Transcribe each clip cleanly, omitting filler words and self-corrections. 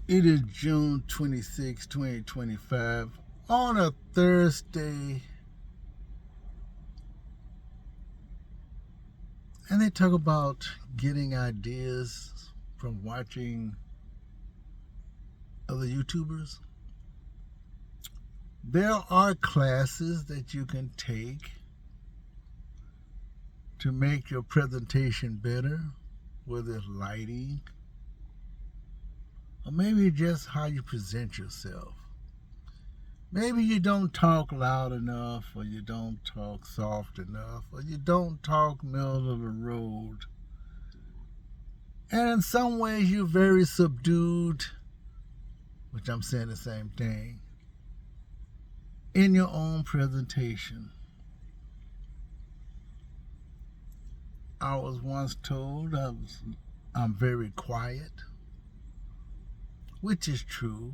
It is June 26, 2025, on a Thursday, and they talk about getting ideas from watching other YouTubers. There are classes that you can take to make your presentation better, whether it's lighting or maybe just how you present yourself. Maybe you don't talk loud enough, or you don't talk soft enough, or you don't talk middle of the road. And in some ways, you're very subdued, which I'm saying the same thing, in your own presentation. I was once told I'm very quiet, which is true.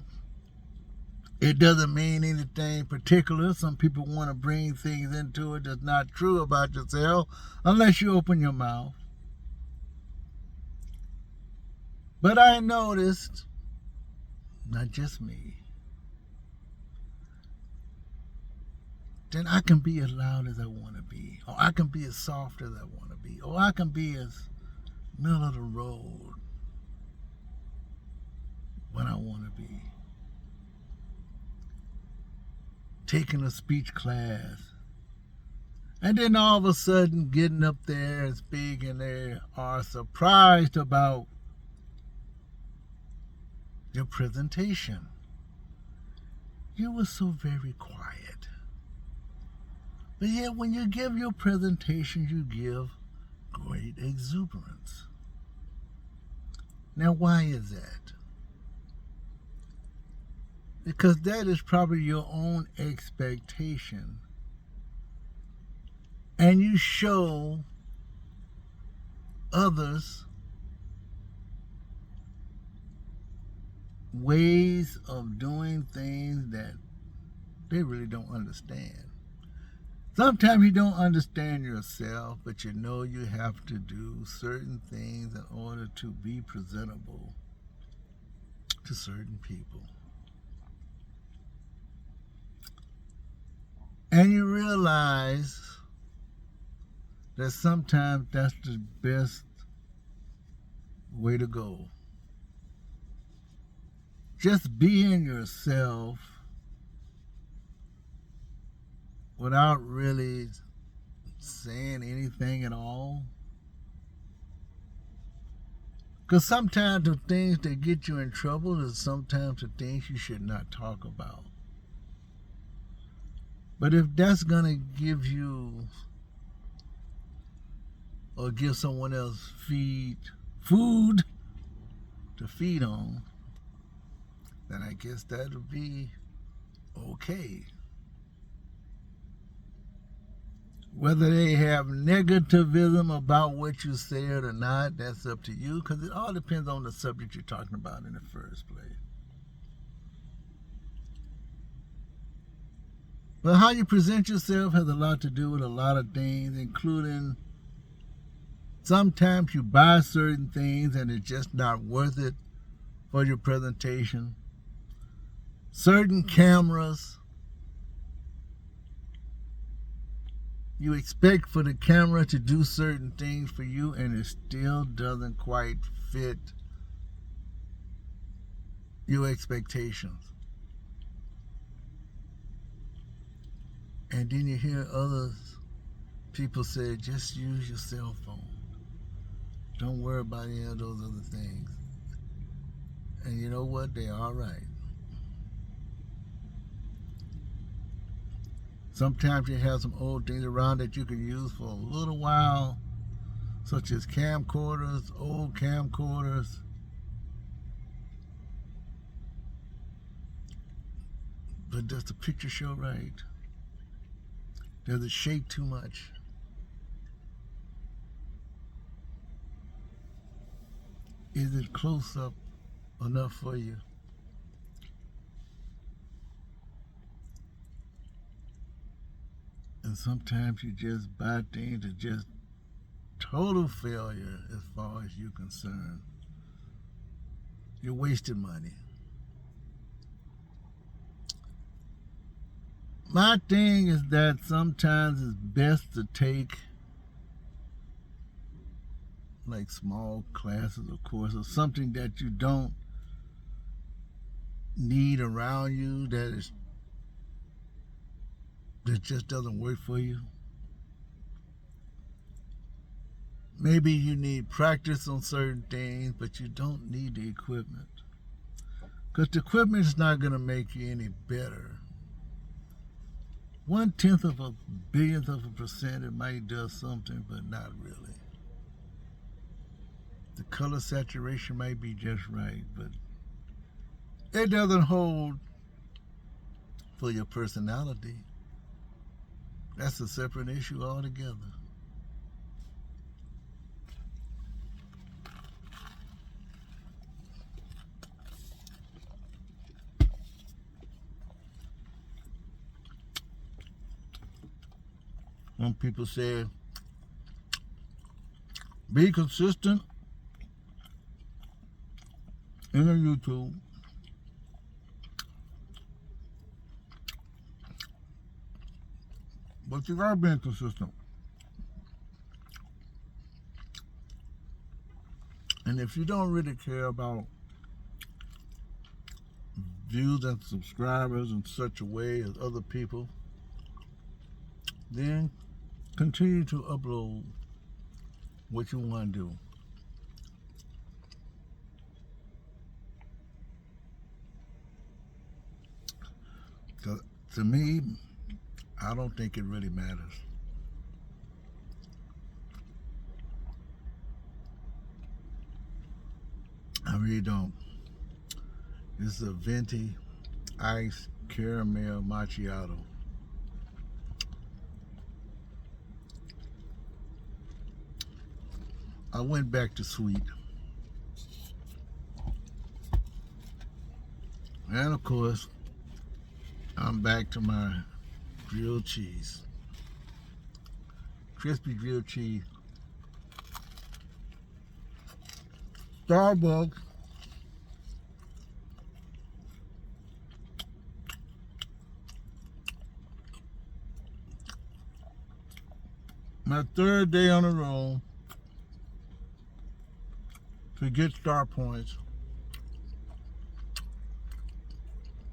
It doesn't mean anything particular. Some people want to bring things into it that's not true about yourself unless you open your mouth. But I noticed, not just me, that I can be as loud as I want to be, or I can be as soft as I want to be, or I can be as middle of the road when I want to be. Taking a speech class, and then all of a sudden getting up there and speaking, they are surprised about your presentation. You were so very quiet. But yet when you give your presentation, you give great exuberance. Now, why is that? Because that is probably your own expectation. And you show others ways of doing things that they really don't understand. Sometimes you don't understand yourself, but you know you have to do certain things in order to be presentable to certain people. And you realize that sometimes that's the best way to go. Just being yourself without really saying anything at all. Because sometimes the things that get you in trouble is sometimes the things you should not talk about. But if that's going to give you or give someone else food to feed on, then I guess that'll be okay. Whether they have negativism about what you said or not, that's up to you, because it all depends on the subject you're talking about in the first place. But how you present yourself has a lot to do with a lot of things, including sometimes you buy certain things and it's just not worth it for your presentation. Certain cameras, you expect for the camera to do certain things for you and it still doesn't quite fit your expectations. And then you hear others, people say, just use your cell phone. Don't worry about any of those other things. And you know what? They're all right. Sometimes you have some old things around that you can use for a little while, such as camcorders, old camcorders. But does the picture show right? Does it shake too much? Is it close up enough for you? And sometimes you just buy things that just total failure as far as you're concerned. You're wasting money. My thing is that sometimes it's best to take like small classes or courses, something that you don't need around you, that just doesn't work for you. Maybe you need practice on certain things, but you don't need the equipment. Because the equipment is not going to make you any better. 1/10 of a billionth of a percent, it might do something, but not really. The color saturation might be just right, but it doesn't hold for your personality. That's a separate issue altogether. Some people say, be consistent in your YouTube. But you gotta be consistent. And if you don't really care about views and subscribers in such a way as other people, then continue to upload what you want to do. Because to me, I don't think it really matters. I really don't. This is a venti iced caramel macchiato. I went back to sweet. And of course, I'm back to my grilled cheese. Crispy grilled cheese. Starbucks. My third day on the road to get star points.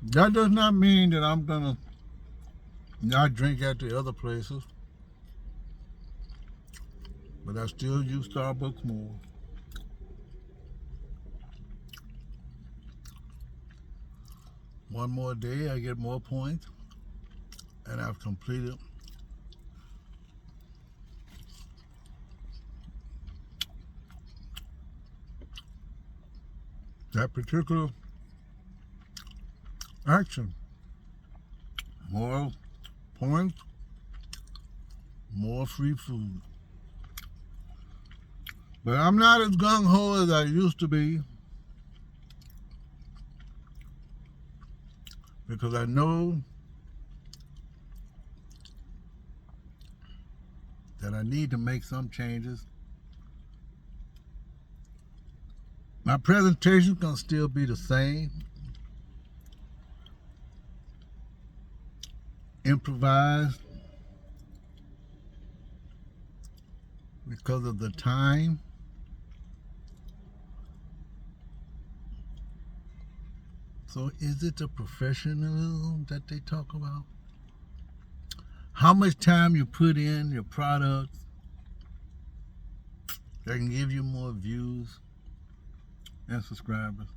That does not mean that I'm gonna not drink at the other places, but I still use Starbucks more. One more day, I get more points, and I've completed that particular action. More points, more free food. But I'm not as gung-ho as I used to be, because I know that I need to make some changes. My presentation can still be the same. Improvised because of the time. So is it the professionalism that they talk about? How much time you put in your product that can give you more views and subscribers?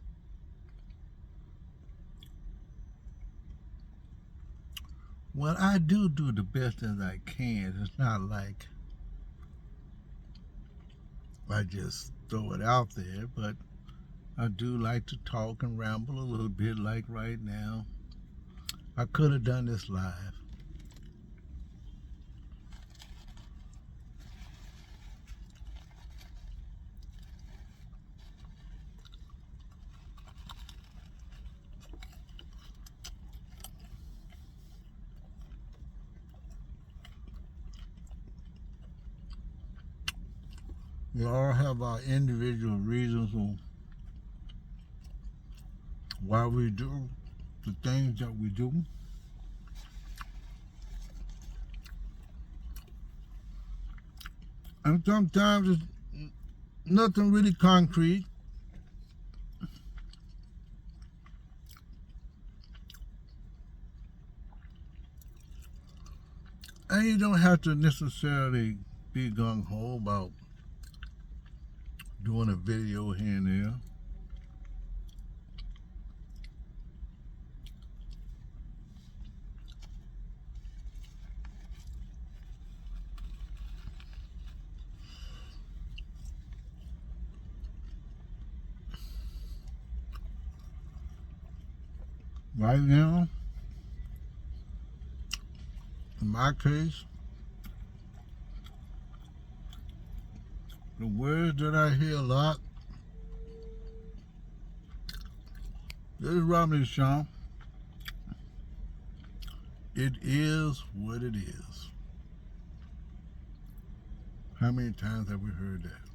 Well, I do the best as I can. It's not like I just throw it out there, but I do like to talk and ramble a little bit, like right now. I could have done this live. We all have our individual reasons on why we do the things that we do. And sometimes it's nothing really concrete. And you don't have to necessarily be gung-ho about doing a video here and there. Right now, in my case, the words that I hear a lot, this is Romney Shaw. It is what it is. How many times have we heard that?